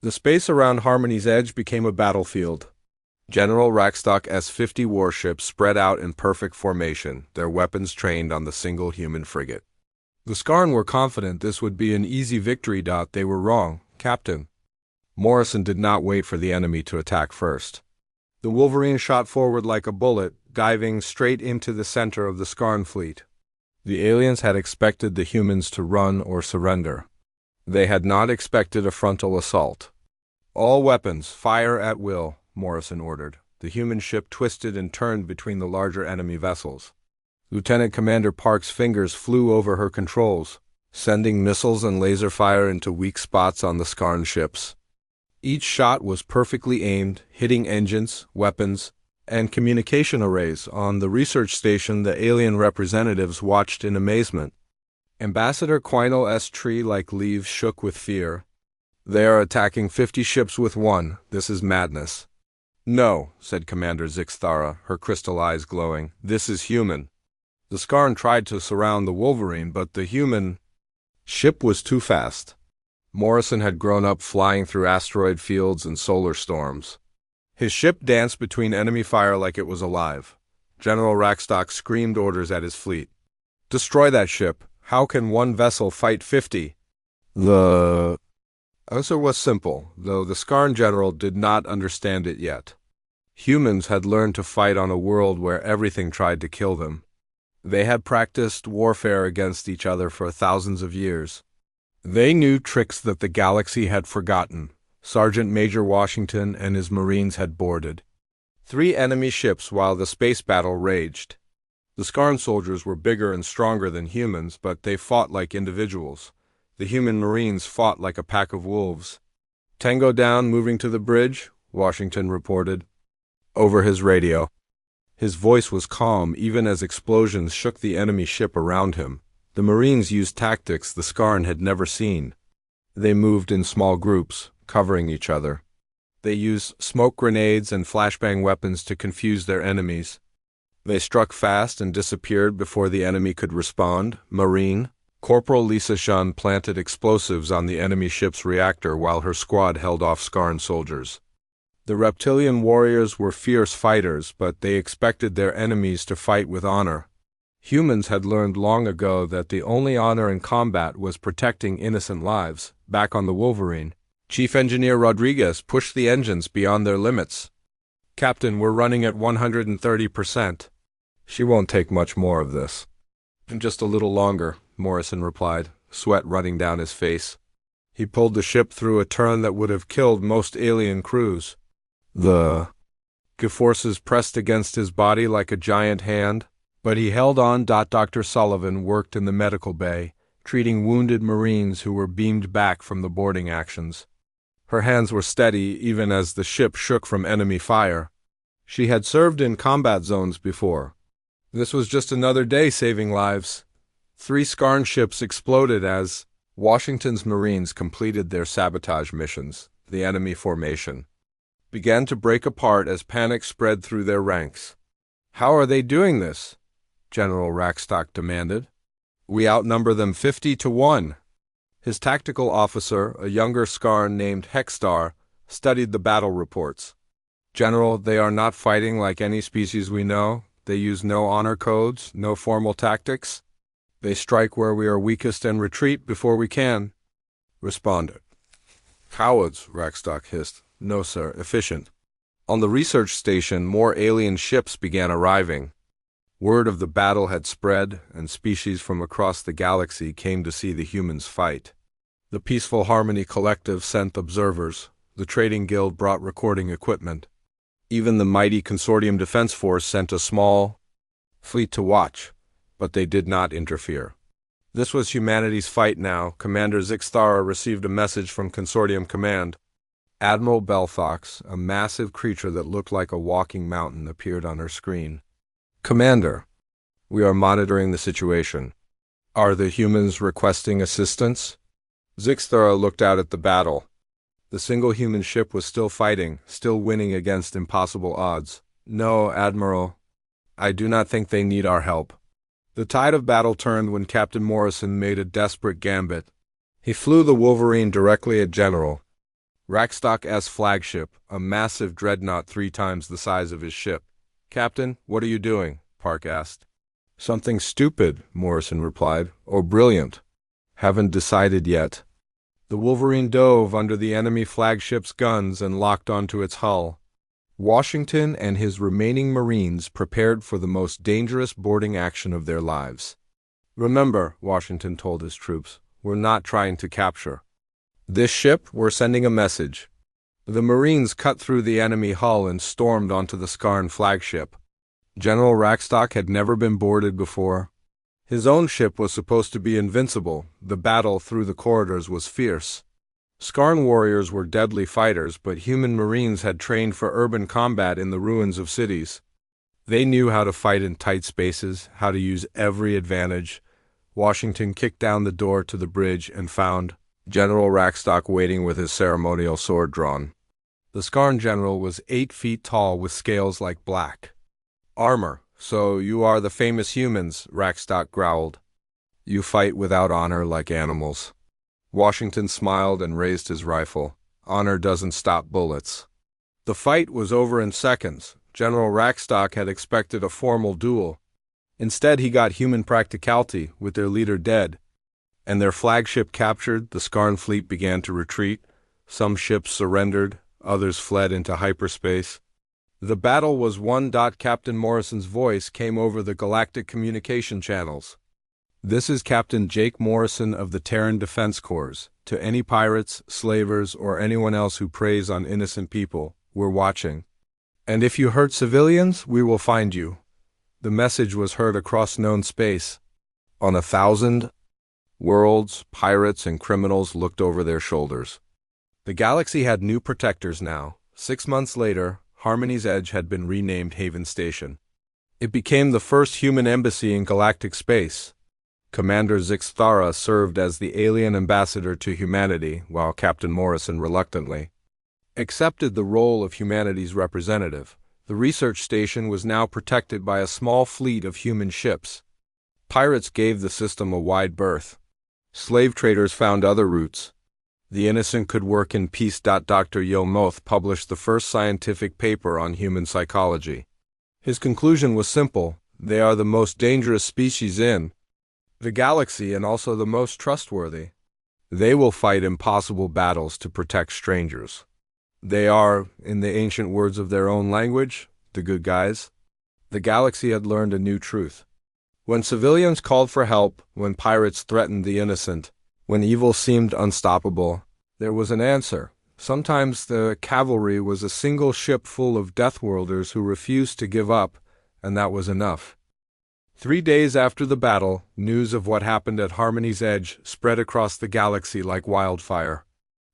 The space around Harmony's edge became a battlefield. General Rackstock's 50 warships spread out in perfect formation, their weapons trained on the single human frigate. The Skarn were confident this would be an easy victory. They were wrong, Captain. Morrison did not wait for the enemy to attack first. The Wolverine shot forward like a bullet, diving straight into the center of the Skarn fleet. The aliens had expected the humans to run or surrender. They had not expected a frontal assault. "All weapons, fire at will," Morrison ordered. The human ship twisted and turned between the larger enemy vessels. Lieutenant Commander Park's fingers flew over her controls, sending missiles and laser fire into weak spots on the Skarn ships. Each shot was perfectly aimed, hitting engines, weapons, and communication arrays. On the research station, the alien representatives watched in amazement. Ambassador Quinel's tree-like leaves shook with fear. "They are attacking 50 ships with one. This is madness." "No," said Commander Zixthara, her crystal eyes glowing. "This is human." The Skarn tried to surround the Wolverine, but the human ship was too fast. Morrison had grown up flying through asteroid fields and solar storms. His ship danced between enemy fire like it was alive. General Rackstock screamed orders at his fleet. "Destroy that ship. How can one vessel fight 50? The answer was simple, though the Skarn general did not understand it yet. Humans had learned to fight on a world where everything tried to kill them. They had practiced warfare against each other for thousands of years. They knew tricks that the galaxy had forgotten. Sergeant Major Washington and his Marines had boarded 3 enemy ships while the space battle raged. The Skarn soldiers were bigger and stronger than humans, but they fought like individuals. The human Marines fought like a pack of wolves. "Tango down, moving to the bridge," Washington reported over his radio. His voice was calm even as explosions shook the enemy ship around him. The Marines used tactics the Skarn had never seen. They moved in small groups, covering each other. They used smoke grenades and flashbang weapons to confuse their enemies. They struck fast and disappeared before the enemy could respond. Marine Corporal Lisa Shun planted explosives on the enemy ship's reactor while her squad held off Skarn soldiers. The reptilian warriors were fierce fighters, but they expected their enemies to fight with honor. Humans had learned long ago that the only honor in combat was protecting innocent lives. Back on the Wolverine, Chief Engineer Rodriguez pushed the engines beyond their limits. "Captain, we're running at 130%. "She won't take much more of this." "Just a little longer," Morrison replied, sweat running down his face. He pulled the ship through a turn that would have killed most alien crews. The forces pressed against his body like a giant hand, but he held on. Dr. Sullivan worked in the medical bay, treating wounded Marines who were beamed back from the boarding actions. Her hands were steady even as the ship shook from enemy fire. She had served in combat zones before. This was just another day saving lives. 3 Skarn ships exploded as Washington's Marines completed their sabotage missions. The enemy formation began to break apart as panic spread through their ranks. "How are they doing this?" General Rackstock demanded. "We outnumber them 50 to 1. His tactical officer, a younger Skarn named Hexstar, studied the battle reports. "General, they are not fighting like any species we know. They use no honor codes, no formal tactics. They strike where we are weakest and retreat before we can respond." "Cowards," Rackstock hissed. "No, sir, efficient." On the research station, more alien ships began arriving. Word of the battle had spread, and species from across the galaxy came to see the humans fight. The Peaceful Harmony Collective sent observers. The Trading Guild brought recording equipment. Even the mighty Consortium Defense Force sent a small fleet to watch, but they did not interfere. This was humanity's fight now. Commander Zixthara received a message from Consortium Command. Admiral Belthox, a massive creature that looked like a walking mountain, appeared on her screen. "Commander, we are monitoring the situation. Are the humans requesting assistance?" Zixthara looked out at the battle. The single human ship was still fighting, still winning against impossible odds. "No, Admiral. I do not think they need our help." The tide of battle turned when Captain Morrison made a desperate gambit. He flew the Wolverine directly at General Rackstock's flagship, a massive dreadnought 3 times the size of his ship. "Captain, what are you doing?" Park asked. "Something stupid," Morrison replied. "Or brilliant. Haven't decided yet." The Wolverine dove under the enemy flagship's guns and locked onto its hull. Washington and his remaining Marines prepared for the most dangerous boarding action of their lives. "Remember," Washington told his troops, "we're not trying to capture this ship, we're sending a message." The Marines cut through the enemy hull and stormed onto the Skarn flagship. General Rackstock had never been boarded before. His own ship was supposed to be invincible. The battle through the corridors was fierce. Skarn warriors were deadly fighters, but human Marines had trained for urban combat in the ruins of cities. They knew how to fight in tight spaces, how to use every advantage. Washington kicked down the door to the bridge and found General Rackstock waiting with his ceremonial sword drawn. The Skarn general was 8 feet tall with scales like black armor. "So you are the famous humans," Rackstock growled. "You fight without honor like animals." Washington smiled and raised his rifle. "Honor doesn't stop bullets." The fight was over in seconds. General Rackstock had expected a formal duel. Instead, he got human practicality, with their leader dead. And their flagship captured, the Skarn fleet began to retreat. Some ships surrendered, others fled into hyperspace. The battle was won. Captain Morrison's voice came over the galactic communication channels. "This is Captain Jake Morrison of the Terran Defense Corps. To any pirates, slavers, or anyone else who preys on innocent people, we're watching. And if you hurt civilians, we will find you." The message was heard across known space. On 1,000 worlds, pirates and criminals looked over their shoulders. The galaxy had new protectors now. 6 months later, Harmony's Edge had been renamed Haven Station. It became the first human embassy in galactic space. Commander Zixthara served as the alien ambassador to humanity, while Captain Morrison reluctantly accepted the role of humanity's representative. The research station was now protected by a small fleet of human ships. Pirates gave the system a wide berth. Slave traders found other routes. The innocent could work in peace. Dr. Yomoth published the first scientific paper on human psychology. His conclusion was simple: they are the most dangerous species in the galaxy and also the most trustworthy. They will fight impossible battles to protect strangers. They are, in the ancient words of their own language, the good guys. The galaxy had learned a new truth. When civilians called for help, when pirates threatened the innocent, when evil seemed unstoppable, there was an answer. Sometimes the cavalry was a single ship full of Deathworlders who refused to give up, and that was enough. 3 days after the battle, news of what happened at Harmony's Edge spread across the galaxy like wildfire.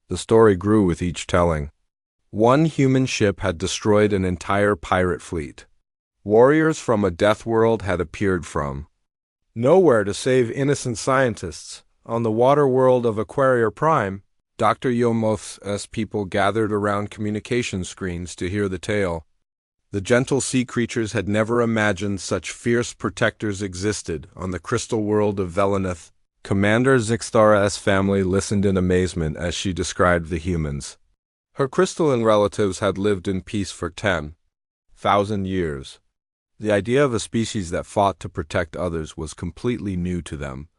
The story grew with each telling. One human ship had destroyed an entire pirate fleet. Warriors from a death world had appeared from nowhere to save innocent scientists. On the water world of Aquaria Prime, Dr. Yomoth's people gathered around communication screens to hear the tale. The gentle sea creatures had never imagined such fierce protectors existed on the crystal world of Velenith. Commander Zixthara's family listened in amazement as she described the humans. Her crystalline relatives had lived in peace for 10,000 years. The idea of a species that fought to protect others was completely new to them.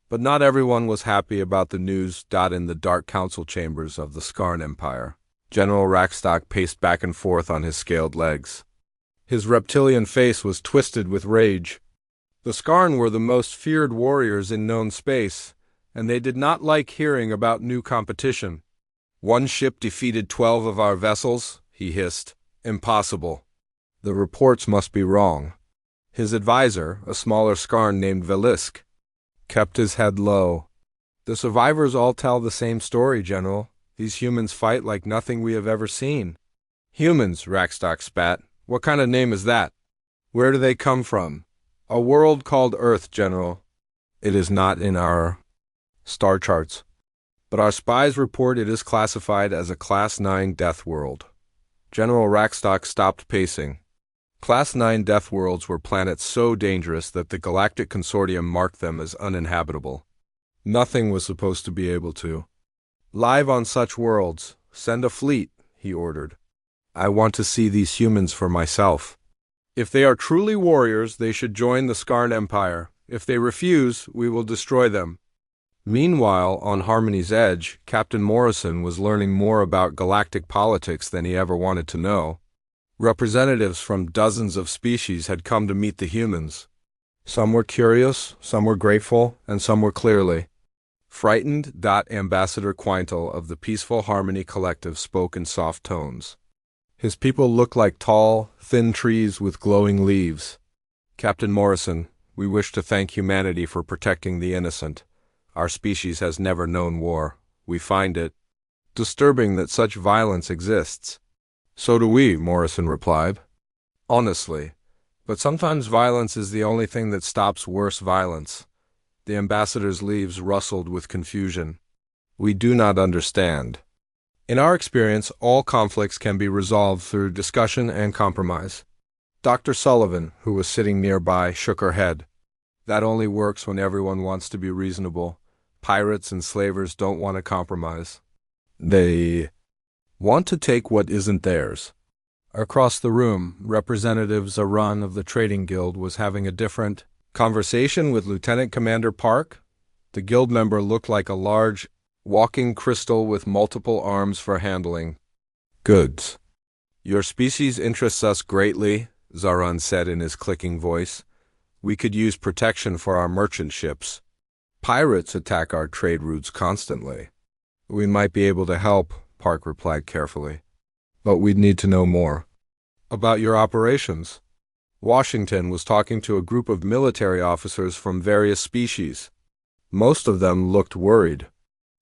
But not everyone was happy about the news. In the dark council chambers of the Skarn Empire, General Rackstock paced back and forth on his scaled legs. His reptilian face was twisted with rage. The Skarn were the most feared warriors in known space, and they did not like hearing about new competition. "One ship defeated 12 of our vessels," he hissed. "Impossible. The reports must be wrong." His advisor, a smaller Skarn named Velisk, kept his head low. "The survivors all tell the same story, General. These humans fight like nothing we have ever seen." "Humans," Rackstock spat. "What kind of name is that? Where do they come from?" "A world called Earth, General. It is not in our star charts, but our spies report it is classified as a Class 9 death world." General Rackstock stopped pacing. Class 9 death worlds were planets so dangerous that the Galactic Consortium marked them as uninhabitable. Nothing was supposed to be able to live on such worlds. send a fleet, he ordered. I want to see these humans for myself. If they are truly warriors, they should join the Skarn Empire. If they refuse, we will destroy them. Meanwhile, on Harmony's Edge, Captain Morrison was learning more about galactic politics than he ever wanted to know. Representatives from dozens of species had come to meet the humans. Some were curious, some were grateful, and some were clearly frightened. Ambassador Quintal of the Peaceful Harmony Collective spoke in soft tones. His people looked like tall, thin trees with glowing leaves. Captain Morrison, we wish to thank humanity for protecting the innocent. Our species has never known war. We find it disturbing that such violence exists. So do we, Morrison replied. Honestly. But sometimes violence is the only thing that stops worse violence. The ambassador's leaves rustled with confusion. We do not understand. In our experience, all conflicts can be resolved through discussion and compromise. Dr. Sullivan, who was sitting nearby, shook her head. That only works when everyone wants to be reasonable. Pirates and slavers don't want to compromise. They want to take what isn't theirs. Across the room, Representative Zaran of the Trading Guild was having a different conversation with Lieutenant Commander Park. The guild member looked like a large, walking crystal with multiple arms for handling goods. Your species interests us greatly, Zaran said in his clicking voice. We could use protection for our merchant ships. Pirates attack our trade routes constantly. We might be able to help, Park replied carefully. But we'd need to know more about your operations. Washington was talking to a group of military officers from various species. Most of them looked worried.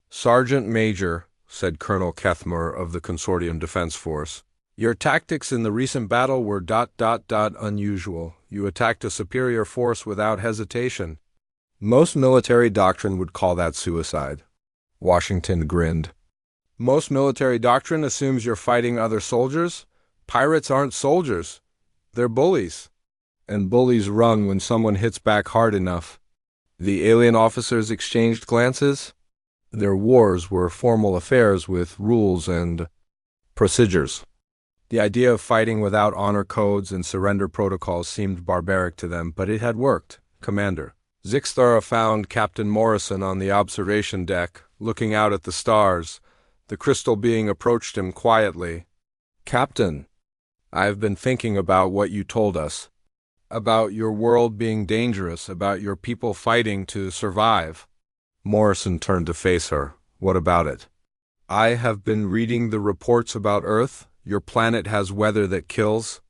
Sergeant Major, said Colonel Kethmer of the Consortium Defense Force, your tactics in the recent battle were ... unusual. You attacked a superior force without hesitation. Most military doctrine would call that suicide. Washington grinned. Most military doctrine assumes you're fighting other soldiers. Pirates aren't soldiers. They're bullies. And bullies run when someone hits back hard enough. The alien officers exchanged glances. Their wars were formal affairs with rules and procedures. The idea of fighting without honor codes and surrender protocols seemed barbaric to them, but it had worked. Commander Zixthara found Captain Morrison on the observation deck, looking out at the stars. The crystal being approached him quietly. Captain, I've been thinking about what you told us. About your world being dangerous, about your people fighting to survive. Morrison turned to face her. What about it? I have been reading the reports about Earth. Your planet has weather that kills.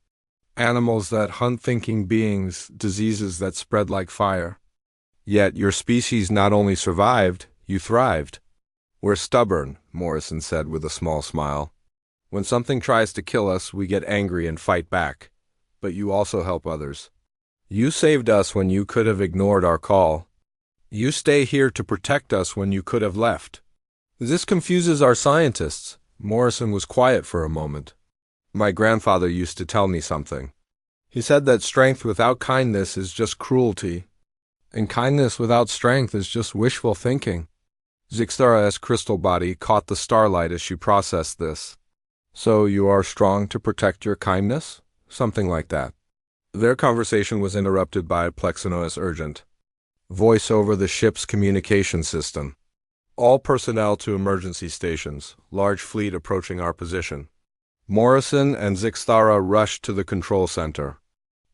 Animals that hunt thinking beings, diseases that spread like fire. Yet your species not only survived, you thrived. We're stubborn, Morrison said with a small smile. When something tries to kill us, we get angry and fight back. But you also help others. You saved us when you could have ignored our call. You stay here to protect us when you could have left. This confuses our scientists. Morrison was quiet for a moment. My grandfather used to tell me something. He said that strength without kindness is just cruelty, and kindness without strength is just wishful thinking. Zixthara's crystal body caught the starlight as she processed this. So you are strong to protect your kindness? Something like that. Their conversation was interrupted by Plexino's urgent voice over the ship's communication system. All personnel to emergency stations. Large fleet approaching our position. Morrison and Zixthara rushed to the control center.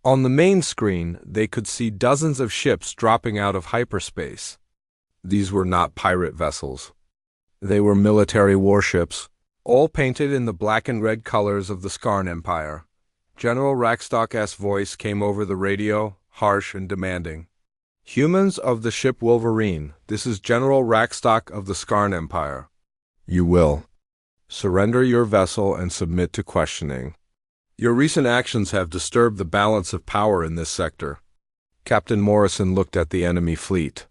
On the main screen, they could see dozens of ships dropping out of hyperspace. These were not pirate vessels. They were military warships, all painted in the black and red colors of the Skarn Empire. General Rackstock's voice came over the radio, harsh and demanding. Humans of the ship Wolverine, this is General Rackstock of the Skarn Empire. You will surrender your vessel and submit to questioning. Your recent actions have disturbed the balance of power in this sector. Captain Morrison looked at the enemy fleet.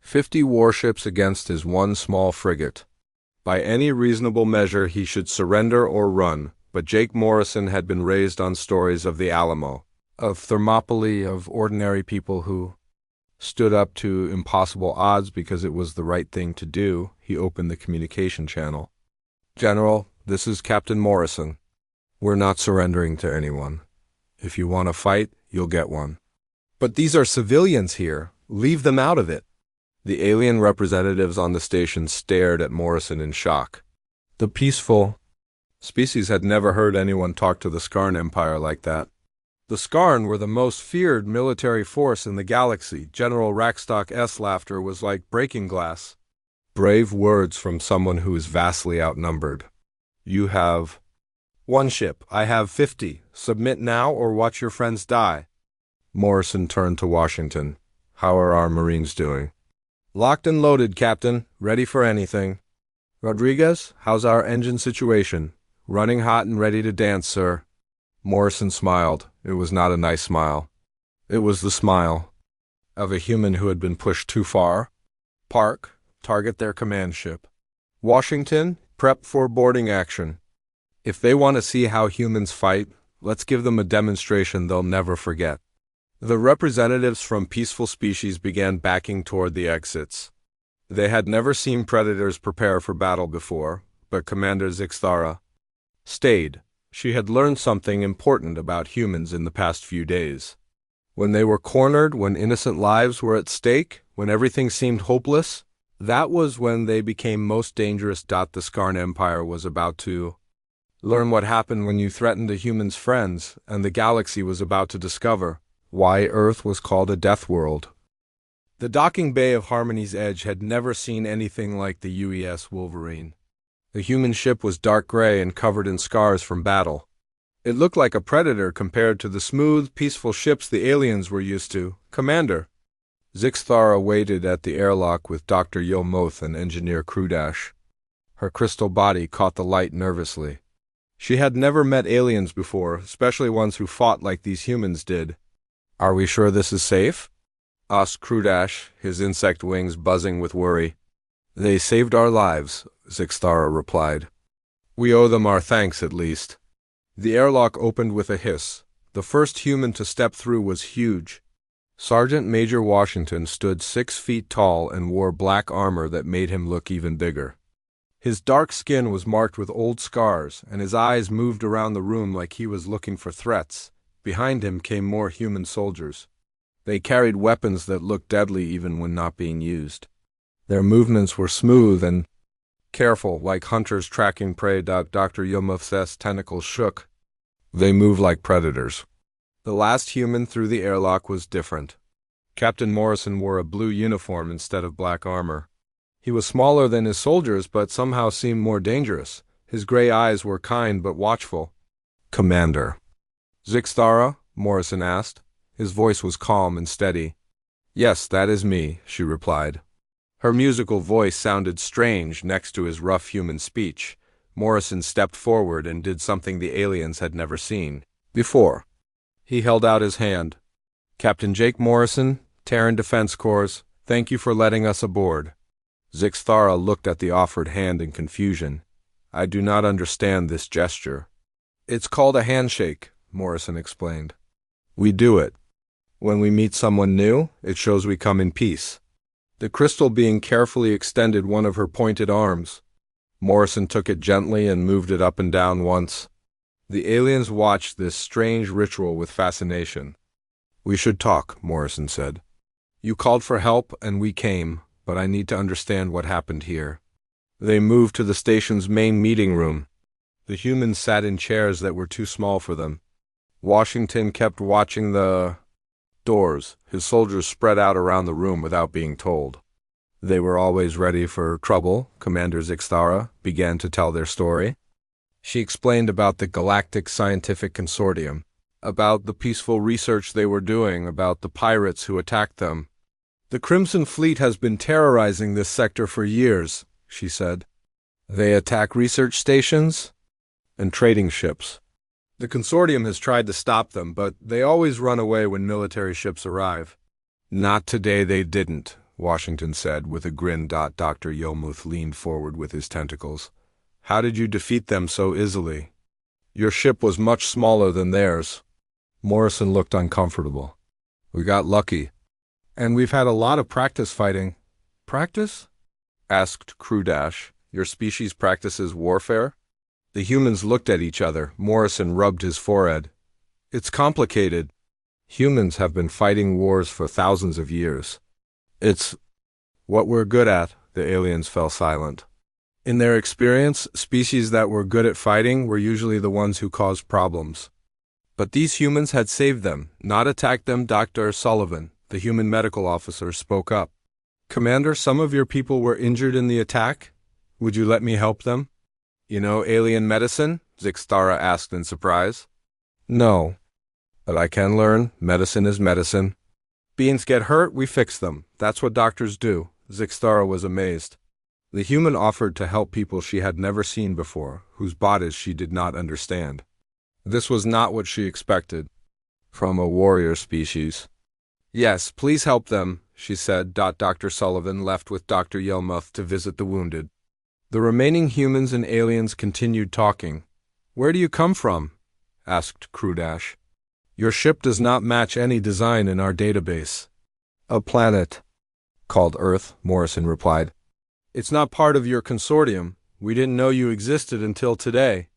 50 warships against his one small frigate. By any reasonable measure he should surrender or run, but Jake Morrison had been raised on stories of the Alamo, of Thermopylae, of ordinary people who stood up to impossible odds because it was the right thing to do. He opened the communication channel. General, This is Captain Morrison. We're not surrendering to anyone. If you want to fight, you'll get one. But these are civilians here. Leave them out of it. The alien representatives on the station stared at Morrison in shock. The peaceful species had never heard anyone talk to the Skarn Empire like that. The Skarn were the most feared military force in the galaxy. General Rackstock's laughter was like breaking glass. Brave words from someone who is vastly outnumbered. You have one ship. I have 50. Submit now or watch your friends die. Morrison turned to Washington. How are our Marines doing? Locked and loaded, Captain. Ready for anything. Rodriguez, how's our engine situation? Running hot and ready to dance, sir. Morrison smiled. It was not a nice smile. It was the smile of a human who had been pushed too far. Park. Target their command ship. Washington, prep for boarding action. If they want to see how humans fight, let's give them a demonstration they'll never forget. The representatives from peaceful species began backing toward the exits. They had never seen predators prepare for battle before, but Commander Zixthara stayed. She had learned something important about humans in the past few days. When they were cornered, when innocent lives were at stake, when everything seemed hopeless, that was when they became most dangerous. The Skarn Empire was about to learn what happened when you threatened a human's friends, and the galaxy was about to discover why Earth was called a death world. The docking bay of Harmony's Edge had never seen anything like the UES Wolverine. The human ship was dark gray and covered in scars from battle. It looked like a predator compared to the smooth, peaceful ships the aliens were used to. Commander. Zixthara waited at the airlock with Dr. Yomoth and Engineer Krudash. Her crystal body caught the light nervously. She had never met aliens before, especially ones who fought like these humans did. Are we sure this is safe? Asked Krudash, his insect wings buzzing with worry. They saved our lives, Zixthara replied. We owe them our thanks at least. The airlock opened with a hiss. The first human to step through was huge. Sergeant Major Washington stood 6 feet tall and wore black armor that made him look even bigger. His dark skin was marked with old scars, and his eyes moved around the room like he was looking for threats. Behind him came more human soldiers. They carried weapons that looked deadly even when not being used. Their movements were smooth and careful, like hunters tracking prey. Dr. Yomoth's tentacles shook. They moved like predators. The last human through the airlock was different. Captain Morrison wore a blue uniform instead of black armor. He was smaller than his soldiers, but somehow seemed more dangerous. His gray eyes were kind but watchful. Commander. Zixthara? Morrison asked. His voice was calm and steady. Yes, that is me, she replied. Her musical voice sounded strange next to his rough human speech. Morrison stepped forward and did something the aliens had never seen before. He held out his hand. Captain Jake Morrison, Terran Defense Corps, thank you for letting us aboard. Zixthara looked at the offered hand in confusion. I do not understand this gesture. It's called a handshake, Morrison explained. We do it. When we meet someone new, it shows we come in peace. The crystal being carefully extended one of her pointed arms. Morrison took it gently and moved it up and down once. The aliens watched this strange ritual with fascination. We should talk, Morrison said. You called for help and we came, but I need to understand what happened here. They moved to the station's main meeting room. The humans sat in chairs that were too small for them. Washington kept watching the doors. His soldiers spread out around the room without being told. They were always ready for trouble. Commander Zixthara began to tell their story. She explained about the Galactic Scientific Consortium, about the peaceful research they were doing, about the pirates who attacked them. The Crimson Fleet has been terrorizing this sector for years, she said. They attack research stations and trading ships. The consortium has tried to stop them, but they always run away when military ships arrive. Not today they didn't, Washington said with a grin. Dr. Yomuth leaned forward with his tentacles. How did you defeat them so easily? Your ship was much smaller than theirs. Morrison looked uncomfortable. We got lucky. And we've had a lot of practice fighting. Practice? Asked Krudash. Your species practices warfare? The humans looked at each other. Morrison rubbed his forehead. It's complicated. Humans have been fighting wars for thousands of years. It's what we're good at. The aliens fell silent. In their experience, species that were good at fighting were usually the ones who caused problems. But these humans had saved them, not attacked them. Dr. Sullivan, the human medical officer, spoke up. Commander, some of your people were injured in the attack. Would you let me help them? You know alien medicine? Zixtara asked in surprise. No. But I can learn. Medicine is medicine. Beings get hurt, we fix them. That's what doctors do. Zixtara was amazed. The human offered to help people she had never seen before, whose bodies she did not understand. This was not what she expected from a warrior species. Yes, please help them, she said. Dr. Sullivan left with Dr. Yelmuth to visit the wounded. The remaining humans and aliens continued talking. Where do you come from? Asked Crudash. Your ship does not match any design in our database. A planet called Earth, Morrison replied. It's not part of your consortium. We didn't know you existed until today.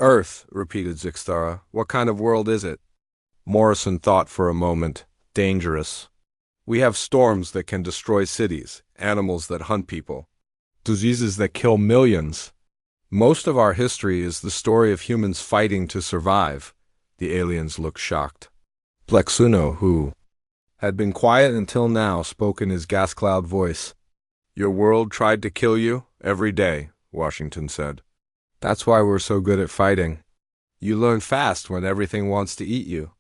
Earth, repeated Zixtara. What kind of world is it? Morrison thought for a moment. Dangerous. We have storms that can destroy cities, animals that hunt people, diseases that kill millions. Most of our history is the story of humans fighting to survive. The aliens looked shocked. Plexuno, who had been quiet until now, spoke in his gas cloud voice. Your world tried to kill you every day, Washington said. That's why we're so good at fighting. You learn fast when everything wants to eat you.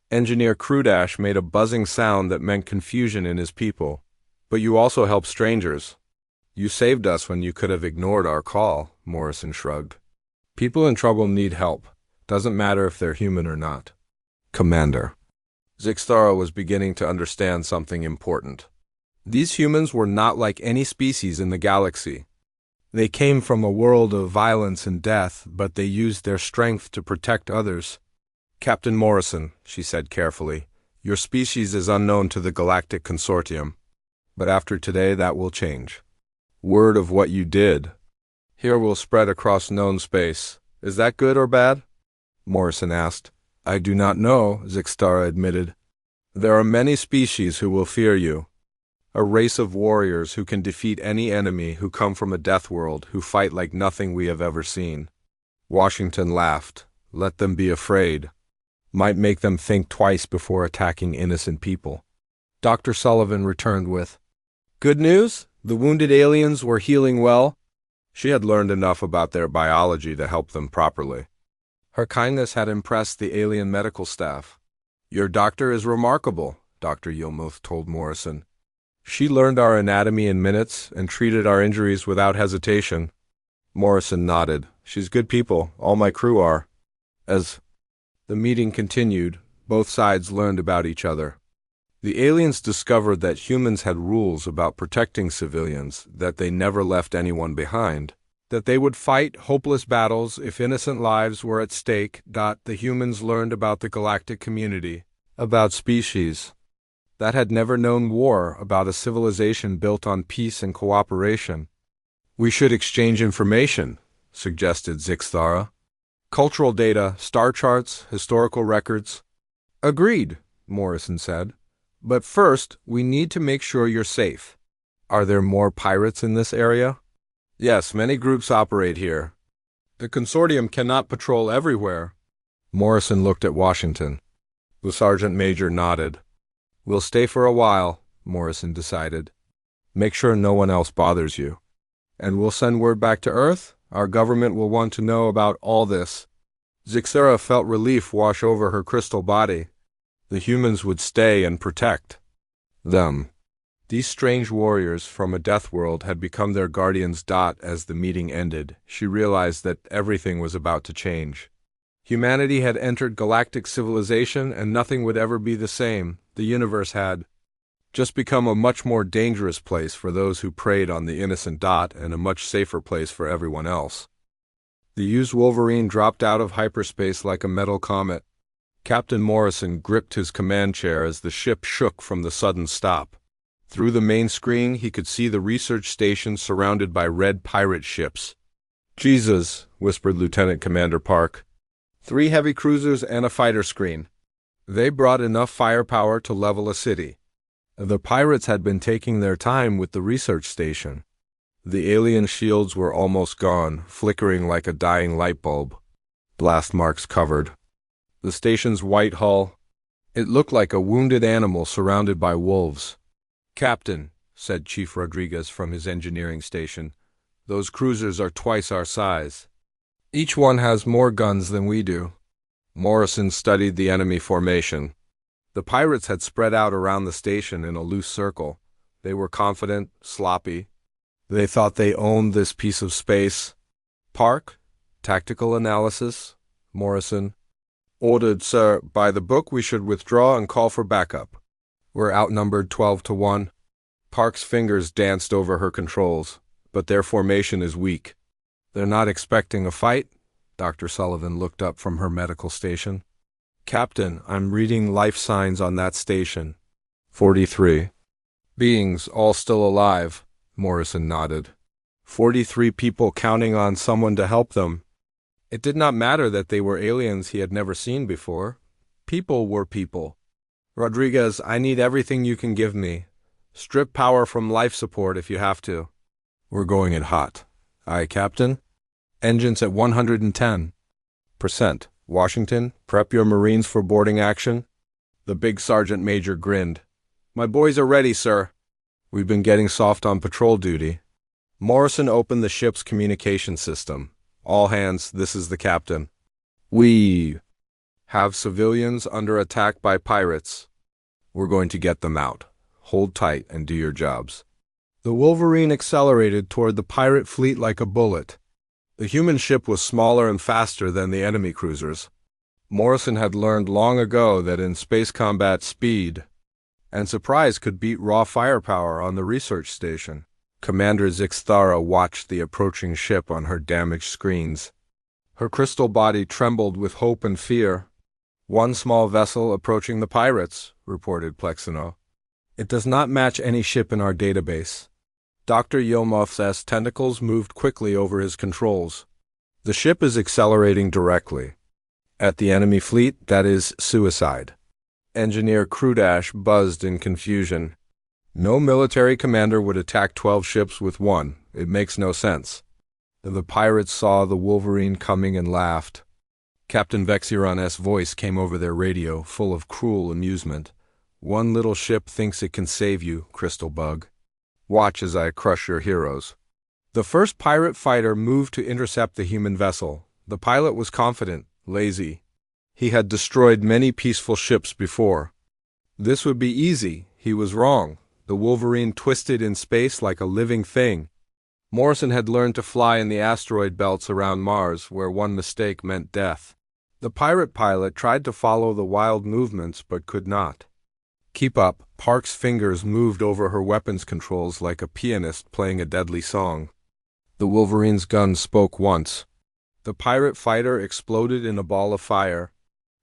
Engineer Crudash made a buzzing sound that meant confusion in his people. But you also help strangers. You saved us when you could have ignored our call, Morrison shrugged. People in trouble need help. Doesn't matter if they're human or not. Commander. Zixtara was beginning to understand something important. These humans were not like any species in the galaxy. They came from a world of violence and death, but they used their strength to protect others. Captain Morrison, she said carefully, your species is unknown to the Galactic Consortium. But after today, that will change. Word of what you did here will spread across known space. Is that good or bad? Morrison asked. I do not know, Zixtara admitted. There are many species who will fear you. A race of warriors who can defeat any enemy, who come from a death world, who fight like nothing we have ever seen. Washington laughed. Let them be afraid. Might make them think twice before attacking innocent people. Dr. Sullivan returned with, good news? The wounded aliens were healing well? She had learned enough about their biology to help them properly. Her kindness had impressed the alien medical staff. Your doctor is remarkable, Dr. Yelmuth told Morrison. She learned our anatomy in minutes and treated our injuries without hesitation. Morrison nodded. She's good people. All my crew are. As the meeting continued, both sides learned about each other. The aliens discovered that humans had rules about protecting civilians, that they never left anyone behind, that they would fight hopeless battles if innocent lives were at stake. The humans learned about the galactic community, about species that had never known war, about a civilization built on peace and cooperation. We should exchange information, suggested Zixtara. Cultural data, star charts, historical records. Agreed, Morrison said. But first, we need to make sure you're safe. Are there more pirates in this area? Yes, many groups operate here. The consortium cannot patrol everywhere. Morrison looked at Washington. The sergeant major nodded. We'll stay for a while, Morrison decided. Make sure no one else bothers you. And we'll send word back to Earth? Our government will want to know about all this. Zixtara felt relief wash over her crystal body. The humans would stay and protect them. These strange warriors from a death world had become their guardians. As the meeting ended, she realized that everything was about to change. Humanity had entered galactic civilization, and nothing would ever be the same. The universe had just become a much more dangerous place for those who preyed on the innocent, and a much safer place for everyone else. The used Wolverine dropped out of hyperspace like a metal comet. Captain Morrison gripped his command chair as the ship shook from the sudden stop. Through the main screen, he could see the research station surrounded by red pirate ships. Jesus, whispered Lieutenant Commander Park. 3 heavy cruisers and a fighter screen. They brought enough firepower to level a city. The pirates had been taking their time with the research station. The alien shields were almost gone, flickering like a dying light bulb. Blast marks covered the station's white hull. It looked like a wounded animal surrounded by wolves. "Captain," said Chief Rodriguez from his engineering station, "those cruisers are twice our size. Each one has more guns than we do." Morrison studied the enemy formation. The pirates had spread out around the station in a loose circle. They were confident, sloppy. They thought they owned this piece of space. "Park, tactical analysis." Morrison ordered, "Sir, by the book we should withdraw and call for backup. We're outnumbered 12-1. Park's fingers danced over her controls, but their formation is weak. "They're not expecting a fight?" Dr. Sullivan looked up from her medical station. "Captain, I'm reading life signs on that station. 43. Beings, all still alive." Morrison nodded. 43 people counting on someone to help them. It did not matter that they were aliens he had never seen before. People were people. "Rodriguez, I need everything you can give me. Strip power from life support if you have to." "We're going it hot." "Aye, Captain." "Engines at 110%. Washington, prep your Marines for boarding action." The big sergeant major grinned. "My boys are ready, sir." "We've been getting soft on patrol duty." Morrison opened the ship's communication system. "All hands, this is the captain. We have civilians under attack by pirates. We're going to get them out. Hold tight and do your jobs." The Wolverine accelerated toward the pirate fleet like a bullet. The human ship was smaller and faster than the enemy cruisers. Morrison had learned long ago that in space combat, speed and surprise could beat raw firepower on the research station. Commander Zixthara watched the approaching ship on her damaged screens. Her crystal body trembled with hope and fear. "One small vessel approaching the pirates," reported Plexino. "It does not match any ship in our database." Dr. Yomov's tentacles moved quickly over his controls. "The ship is accelerating directly at the enemy fleet, that is suicide." Engineer Crudash buzzed in confusion. "No military commander would attack 12 ships with one. It makes no sense." The pirates saw the Wolverine coming and laughed. Captain Vexiron's voice came over their radio, full of cruel amusement. "One little ship thinks it can save you, Crystal Bug. Watch as I crush your heroes." The first pirate fighter moved to intercept the human vessel. The pilot was confident, lazy. He had destroyed many peaceful ships before. This would be easy. He was wrong. The Wolverine twisted in space like a living thing. Morrison had learned to fly in the asteroid belts around Mars, where one mistake meant death. The pirate pilot tried to follow the wild movements, but could not. "Keep up." Park's fingers moved over her weapons controls like a pianist playing a deadly song. The Wolverine's gun spoke once. The pirate fighter exploded in a ball of fire.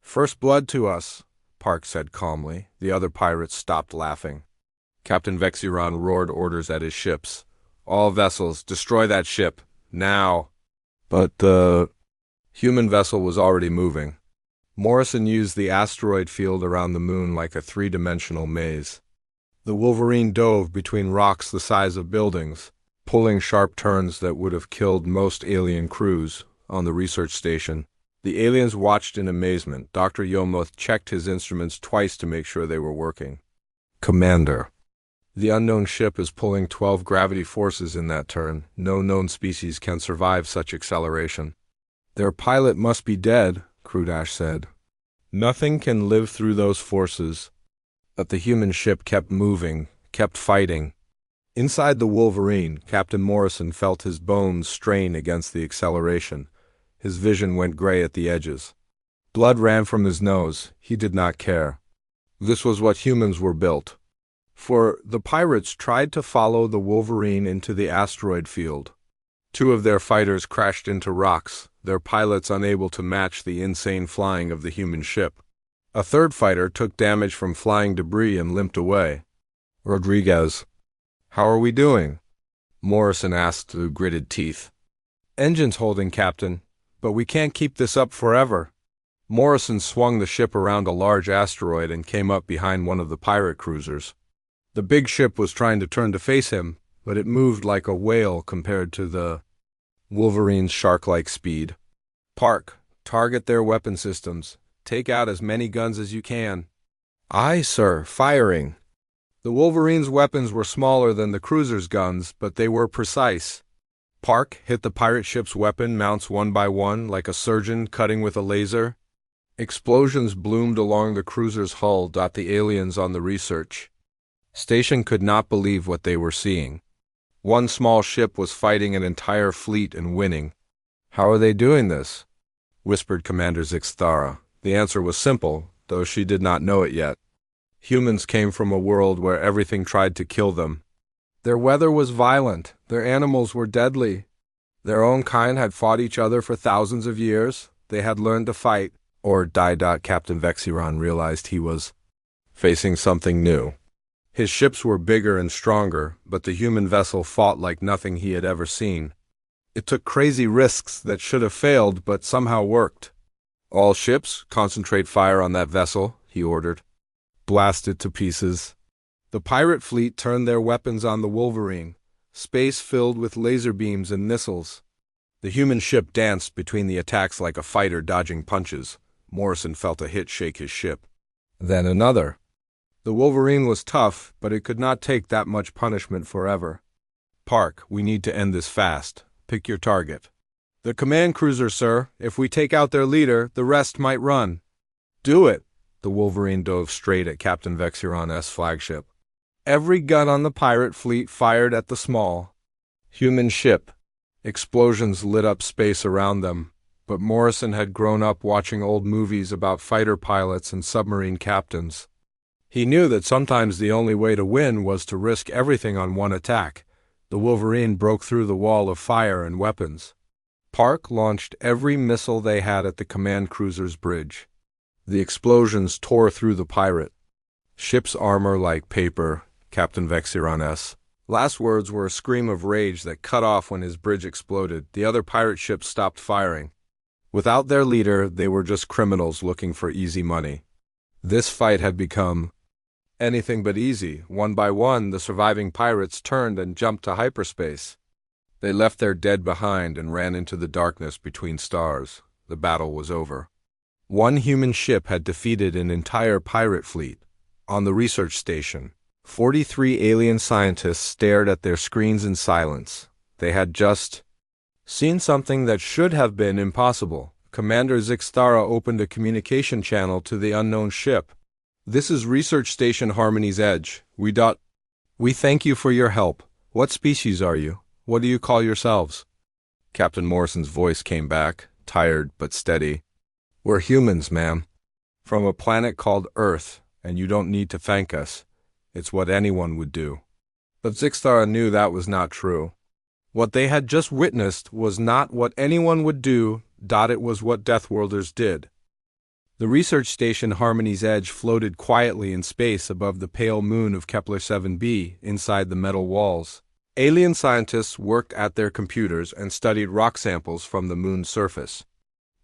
"First blood to us," Park said calmly. The other pirates stopped laughing. Captain Vexiron roared orders at his ships. "All vessels, destroy that ship. Now." But the human vessel was already moving. Morrison used the asteroid field around the moon like a 3-dimensional maze. The Wolverine dove between rocks the size of buildings, pulling sharp turns that would have killed most alien crews on the research station. The aliens watched in amazement. Dr. Yomoth checked his instruments twice to make sure they were working. "Commander, the unknown ship is pulling 12 gravity forces in that turn. No known species can survive such acceleration." "Their pilot must be dead," Crudash said. "Nothing can live through those forces." But the human ship kept moving, kept fighting. Inside the Wolverine, Captain Morrison felt his bones strain against the acceleration. His vision went gray at the edges. Blood ran from his nose. He did not care. This was what humans were built for. The pirates tried to follow the Wolverine into the asteroid field. 2 of their fighters crashed into rocks, their pilots unable to match the insane flying of the human ship. A 3rd fighter took damage from flying debris and limped away. "Rodriguez, how are we doing?" Morrison asked through gritted teeth. Engines holding, Captain, but we can't keep this up forever. Morrison swung the ship around a large asteroid and came up behind one of the pirate cruisers. The big ship was trying to turn to face him, but it moved like a whale compared to the Wolverine's shark-like speed. Park, target their weapon systems. Take out as many guns as you can. Aye, sir, firing. The Wolverine's weapons were smaller than the cruiser's guns, but they were precise. Park hit the pirate ship's weapon mounts one by one like a surgeon cutting with a laser. Explosions bloomed along the cruiser's hull. The aliens on the research station could not believe what they were seeing. One small ship was fighting an entire fleet and winning. How are they doing this? Whispered Commander Zixthara. The answer was simple, though she did not know it yet. Humans came from a world where everything tried to kill them. Their weather was violent, their animals were deadly. Their own kind had fought each other for thousands of years. They had learned to fight, or die. Captain Vexiron realized he was facing something new. His ships were bigger and stronger, but the human vessel fought like nothing he had ever seen. It took crazy risks that should have failed, but somehow worked. All ships, concentrate fire on that vessel, he ordered. Blast it to pieces. The pirate fleet turned their weapons on the Wolverine, space filled with laser beams and missiles. The human ship danced between the attacks like a fighter dodging punches. Morrison felt a hit shake his ship. Then another. The Wolverine was tough, but it could not take that much punishment forever. Park, we need to end this fast. Pick your target. The command cruiser, sir. If we take out their leader, the rest might run. Do it. The Wolverine dove straight at Captain Vexiron's flagship. Every gun on the pirate fleet fired at the small human ship. Explosions lit up space around them, but Morrison had grown up watching old movies about fighter pilots and submarine captains. He knew that sometimes the only way to win was to risk everything on one attack. The Wolverine broke through the wall of fire and weapons. Park launched every missile they had at the command cruiser's bridge. The explosions tore through the pirate ship's armor like paper. Captain Vexiron's last words were a scream of rage that cut off when his bridge exploded. The other pirate ships stopped firing. Without their leader, they were just criminals looking for easy money. This fight had become anything but easy. One by one, the surviving pirates turned and jumped to hyperspace. They left their dead behind and ran into the darkness between stars. The battle was over. One human ship had defeated an entire pirate fleet. On the research station, 43 alien scientists stared at their screens in silence. They had just seen something that should have been impossible. Commander Zixthara opened a communication channel to the unknown ship. This is Research Station Harmony's Edge. We thank you for your help. What species are you? What do you call yourselves? Captain Morrison's voice came back, tired but steady. We're humans, ma'am. From a planet called Earth, and you don't need to thank us. It's what anyone would do. But Zixthara knew that was not true. What they had just witnessed was not what anyone would do. It was what Deathworlders did. The research station Harmony's Edge floated quietly in space above the pale moon of Kepler 7b inside the metal walls. Alien scientists worked at their computers and studied rock samples from the moon's surface.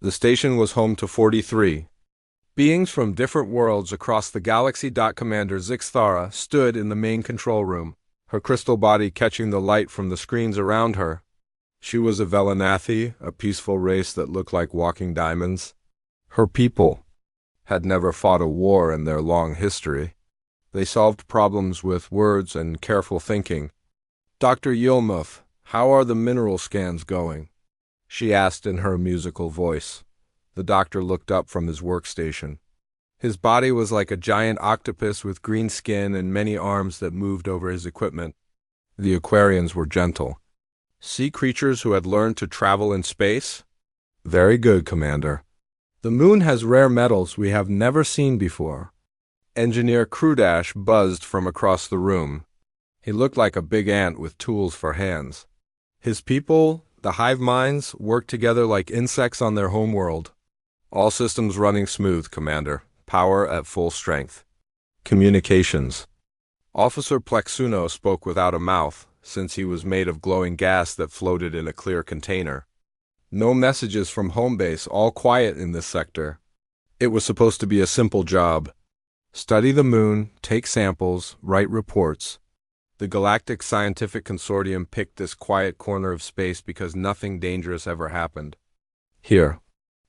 The station was home to 43 beings from different worlds across the galaxy. Commander Zixthara stood in the main control room, her crystal body catching the light from the screens around her. She was a Velanathi, a peaceful race that looked like walking diamonds. Her people had never fought a war in their long history. They solved problems with words and careful thinking. Dr. Yilmuth, how are the mineral scans going? She asked in her musical voice. The doctor looked up from his workstation. His body was like a giant octopus with green skin and many arms that moved over his equipment. The Aquarians were gentle. Sea creatures who had learned to travel in space? Very good, Commander. The moon has rare metals we have never seen before. Engineer Crudash buzzed from across the room. He looked like a big ant with tools for hands. His people, the hive minds, worked together like insects on their homeworld. All systems running smooth, Commander. Power at full strength. Communications. Officer Plexuno spoke without a mouth, since he was made of glowing gas that floated in a clear container. No messages from home base, all quiet in this sector. It was supposed to be a simple job. Study the moon, take samples, write reports. The Galactic Scientific Consortium picked this quiet corner of space because nothing dangerous ever happened. Here.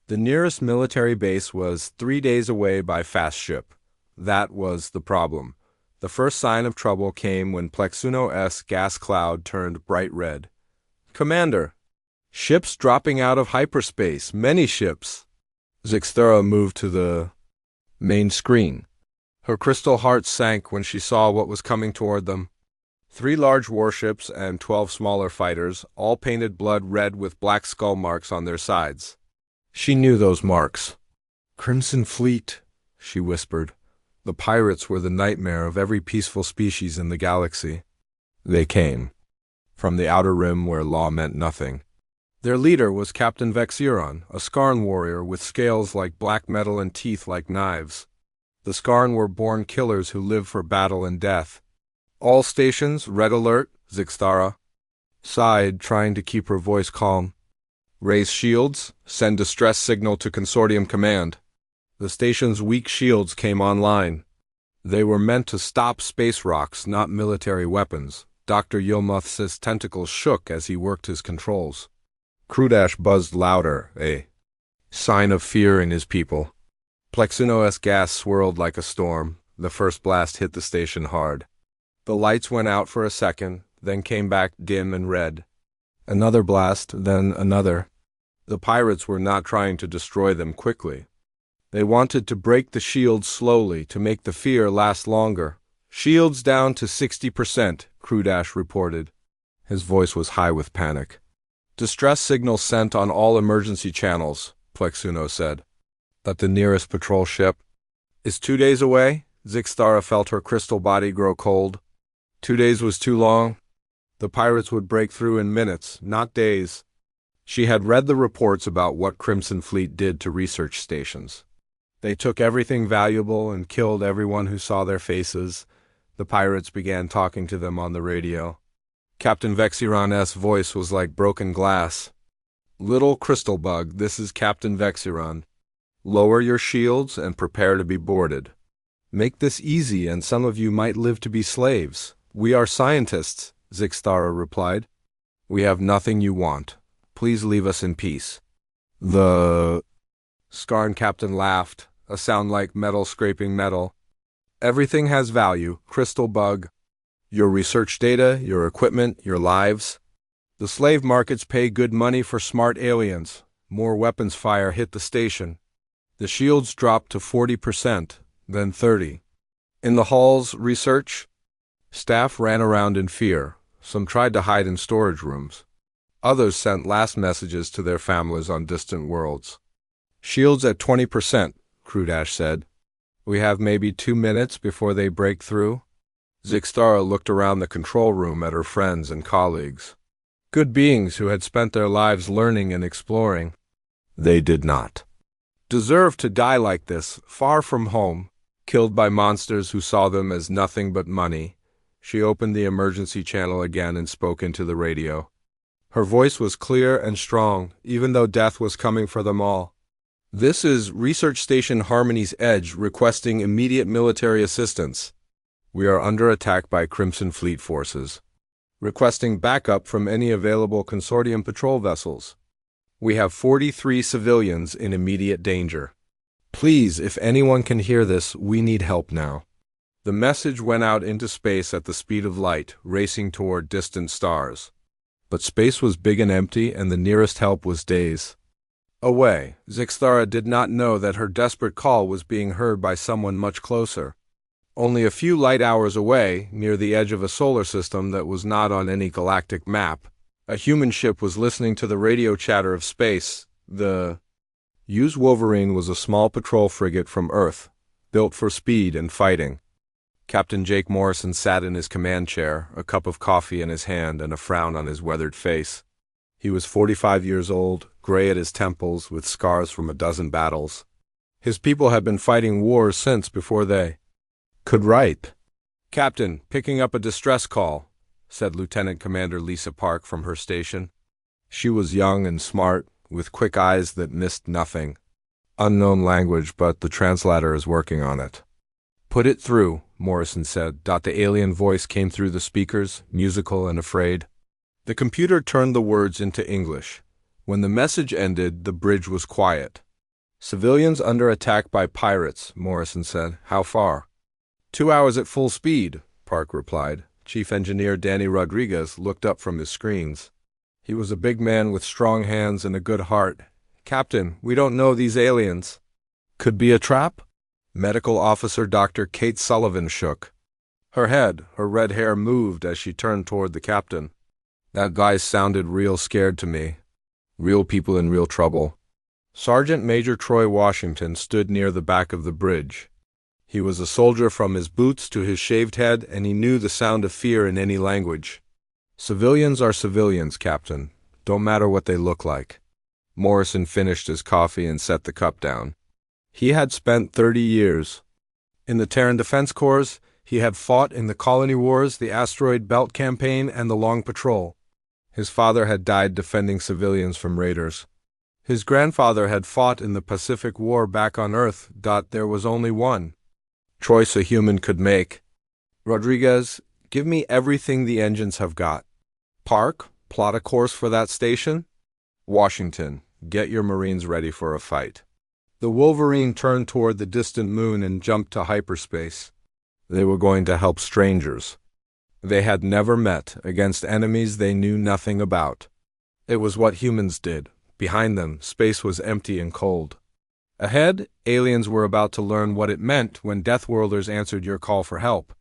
The nearest military base was 3 days away by fast ship. That was the problem. The first sign of trouble came when Plexuno-S gas cloud turned bright red. Commander! Ships dropping out of hyperspace, many ships. Zixthura moved to the main screen. Her crystal heart sank when she saw what was coming toward them. 3 large warships and 12 smaller fighters, all painted blood red with black skull marks on their sides. She knew those marks. Crimson Fleet, she whispered. The pirates were the nightmare of every peaceful species in the galaxy. They came from the outer rim where law meant nothing. Their leader was Captain Vexiron, a Skarn warrior with scales like black metal and teeth like knives. The Skarn were born killers who live for battle and death. All stations, red alert, Zixthara sighed, trying to keep her voice calm. Raise shields, send distress signal to Consortium Command. The station's weak shields came online. They were meant to stop space rocks, not military weapons. Dr. Yilmuth's tentacles shook as he worked his controls. Crudash buzzed louder, a sign of fear in his people. Plexuno-S gas swirled like a storm. The first blast hit the station hard. The lights went out for a second, then came back dim and red. Another blast, then another. The pirates were not trying to destroy them quickly. They wanted to break the shields slowly to make the fear last longer. Shields down to 60%, Crudash reported. His voice was high with panic. Distress signal sent on all emergency channels, Plexuno said. But the nearest patrol ship is 2 days away. Zixthara felt her crystal body grow cold. 2 days was too long. The pirates would break through in minutes, not days. She had read the reports about what Crimson Fleet did to research stations. They took everything valuable and killed everyone who saw their faces. The pirates began talking to them on the radio. Captain Vexiron's voice was like broken glass. Little crystal bug, this is Captain Vexiron. Lower your shields and prepare to be boarded. Make this easy and some of you might live to be slaves. We are scientists, Zixthara replied. We have nothing you want. Please leave us in peace. The Skarn captain laughed, a sound like metal scraping metal. Everything has value, crystal bug. Your research data, your equipment, your lives. The slave markets pay good money for smart aliens. More weapons fire hit the station. The shields dropped to 40%, then 30%. In the halls, research. Staff ran around in fear. Some tried to hide in storage rooms. Others sent last messages to their families on distant worlds. Shields at 20%, Crudash said. We have maybe 2 minutes before they break through. Zixthara looked around the control room at her friends and colleagues. Good beings who had spent their lives learning and exploring. They did not deserve to die like this, far from home, killed by monsters who saw them as nothing but money. She opened the emergency channel again and spoke into the radio. Her voice was clear and strong, even though death was coming for them all. This is Research Station Harmony's Edge requesting immediate military assistance. We are under attack by Crimson Fleet forces, requesting backup from any available Consortium patrol vessels. We have 43 civilians in immediate danger. Please, if anyone can hear this, we need help now. The message went out into space at the speed of light, racing toward distant stars. But space was big and empty, and the nearest help was days away. Zixthara did not know that her desperate call was being heard by someone much closer. Only a few light hours away, near the edge of a solar system that was not on any galactic map, a human ship was listening to the radio chatter of space. The Hughes Wolverine was a small patrol frigate from Earth, built for speed and fighting. Captain Jake Morrison sat in his command chair, a cup of coffee in his hand and a frown on his weathered face. He was 45 years old, gray at his temples, with scars from a dozen battles. His people had been fighting wars since before they could write. Captain, picking up a distress call, said Lieutenant Commander Lisa Park from her station. She was young and smart, with quick eyes that missed nothing. Unknown language, but the translator is working on it. Put it through, Morrison said. The alien voice came through the speakers, musical and afraid. The computer turned the words into English. When the message ended, the bridge was quiet. Civilians under attack by pirates, Morrison said. How far? 2 hours at full speed, Park replied. Chief Engineer Danny Rodriguez looked up from his screens. He was a big man with strong hands and a good heart. Captain, we don't know these aliens. Could be a trap? Medical Officer Dr. Kate Sullivan shook. Her head, her red hair moved as she turned toward the captain. That guy sounded real scared to me. Real people in real trouble. Sergeant Major Troy Washington stood near the back of the bridge. He was a soldier from his boots to his shaved head, and he knew the sound of fear in any language. Civilians are civilians, Captain. Don't matter what they look like. Morrison finished his coffee and set the cup down. He had spent 30 years in the Terran Defense Corps. He had fought in the Colony Wars, the Asteroid Belt Campaign, and the Long Patrol. His father had died defending civilians from raiders. His grandfather had fought in the Pacific War back on Earth. There was only one choice a human could make. Rodriguez, give me everything the engines have got. Park, plot a course for that station. Washington, get your Marines ready for a fight. The Wolverine turned toward the distant moon and jumped to hyperspace. They were going to help strangers they had never met against enemies they knew nothing about. It was what humans did. Behind them, space was empty and cold. Ahead, aliens were about to learn what it meant when Deathworlders answered your call for help.